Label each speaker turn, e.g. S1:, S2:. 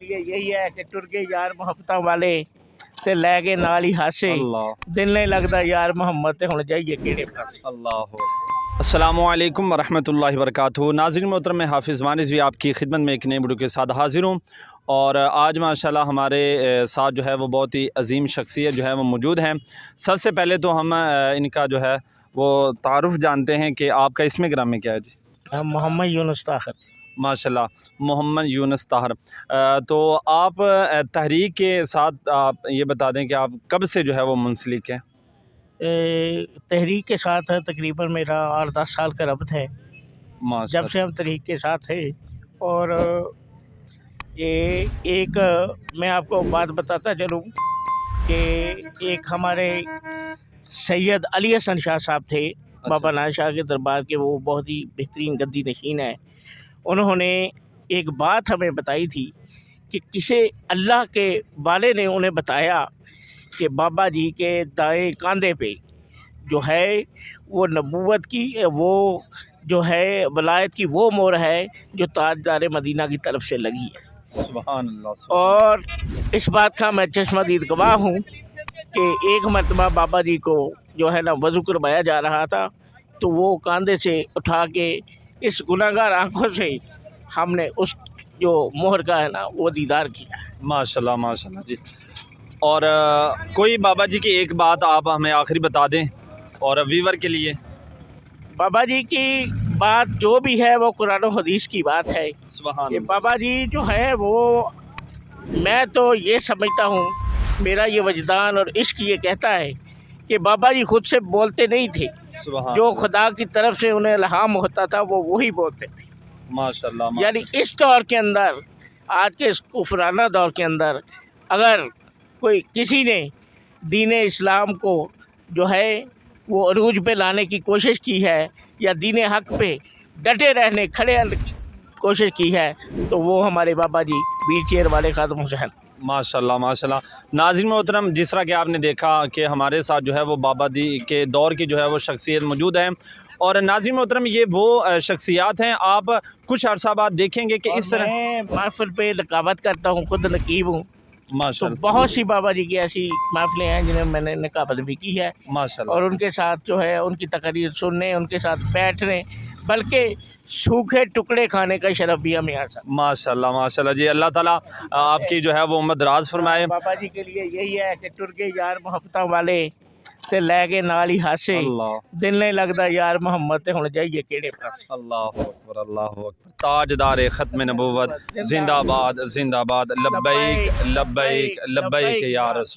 S1: लिए यही है कि टुर के यार मुहब्बतां वाले ते लै गए नाल ही हासे
S2: अल्लाह
S1: दिल नहीं लगता यार मोहम्मद ते हुण जाइए केड़े पासे।
S2: अल्लाह। अस्सलामुअलैकुम वरहमतुल्लाहि वबरकातुहू। नाज़रीन मोहतरम, मैं हाफिज़ मानिज़ भी आपकी खिदमत में एक नए वीडियो के साथ हाज़िर हूँ। और आज माशाल्लाह हमारे साथ जो है वो बहुत ही अजीम शख्सियत जो है वो मौजूद हैं। सबसे पहले तो हम इनका जो है वो तारुफ़ जानते हैं कि आपका इसमें ग्राम क्या है जी?
S1: मोहम्मद यूनुस ताहिर।
S2: माशाल्लाह, मोहम्मद यूनुस ताहिर। तो आप तहरीक के साथ आप ये बता दें कि आप कब से जो है वो मुंसलिक हैं?
S1: तहरीक के साथ तकरीबन मेरा 8-10 साल का रब्त है जब
S2: माशाल्लाह।
S1: से हम तहरीक के साथ है। और ये एक मैं आपको बात बताता चलूँ कि एक हमारे सैयद अली हसन शाह साहब थे, बाबा नाज शाह के दरबार के, वो बहुत ही बेहतरीन गद्दी नशीन है। उन्होंने एक बात हमें बताई थी कि किसी अल्लाह के वाले ने उन्हें बताया कि बाबा जी के दाएं कंधे पे जो है वो नबूवत की वो जो है वलायत की वो मोहर है जो ताजदार मदीना की तरफ से लगी है।
S2: सुभान अल्लाह।
S1: और इस बात का मैं चश्मदीद गवाह हूँ कि एक मरतबा बाबा जी को जो है ना वज़ू करवाया जा रहा था, तो वो कंधे से उठा के इस गुनाहगार आंखों से हमने उस जो मोहर का है ना वो दीदार किया।
S2: माशाल्लाह माशाल्लाह जी। और कोई बाबा जी की एक बात आप हमें आखिरी बता दें और व्यूवर के लिए।
S1: बाबा जी की बात जो भी है वो कुरान और हदीस की बात है।
S2: सुभान
S1: ये
S2: अल्लाह।
S1: बाबा जी जो है वो, मैं तो ये समझता हूँ, मेरा ये वजदान और इश्क ये कहता है कि बाबा जी खुद से बोलते नहीं थे,
S2: सुभान
S1: जो
S2: अल्लाह।
S1: खुदा की तरफ से उन्हें इल्हाम होता था वो वही बोलते थे।
S2: माशाल्लाह
S1: यानी इस दौर के अंदर, आज के इस कुफराना दौर के अंदर, अगर कोई किसी ने दीन इस्लाम को जो है वो अरूज पे लाने की कोशिश की है या दीन हक पे डटे रहने खड़े रहने की कोशिश की है, तो वो हमारे बाबा जी व्हील चेयर वाले खादिम हुसैन।
S2: माशाल्लाह माशाल्लाह। नाज़रीन मोहतरम, जिस तरह कि आपने देखा कि हमारे साथ जो है वो बाबा जी के दौर की जो है वो शख्सियत मौजूद है। और नाज़रीन मोहतरम, ये वो शख्सियात हैं, आप कुछ अरसा बाद देखेंगे कि इस तरह
S1: मैं महफिल पे नकाबत करता हूँ, खुद नकीब हूँ, तो
S2: माशाल्लाह
S1: बहुत सी बाबा जी की ऐसी महफिलें हैं जिन्हें मैंने नकाबत भी की है।
S2: माशाल्लाह।
S1: और उनके साथ जो है उनकी तकरीर सुनने, उनके साथ बैठने, बल्कि सूखे टुकड़े खाने का शरफ भी हमें हासिल।
S2: माशाल्लाह माशाल्लाह जी। अल्लाह ताला आपकी जो है वो उम्र दराज फरमाए।
S1: बाबा जी के लिए यही है कि टुर के यार मुहब्बतां वाले ते लै गए नाल ही हासे
S2: अल्लाह
S1: दिल नहीं लगता यार मोहम्मद ते हुण जाइए केड़े पासे।
S2: अल्लाह अकबर अल्लाह अकबर। ताजदार ख़त्म नबूवत जिंदाबाद जिंदाबाद। लब्बैक लब्बैक लब्बैक या रसूल।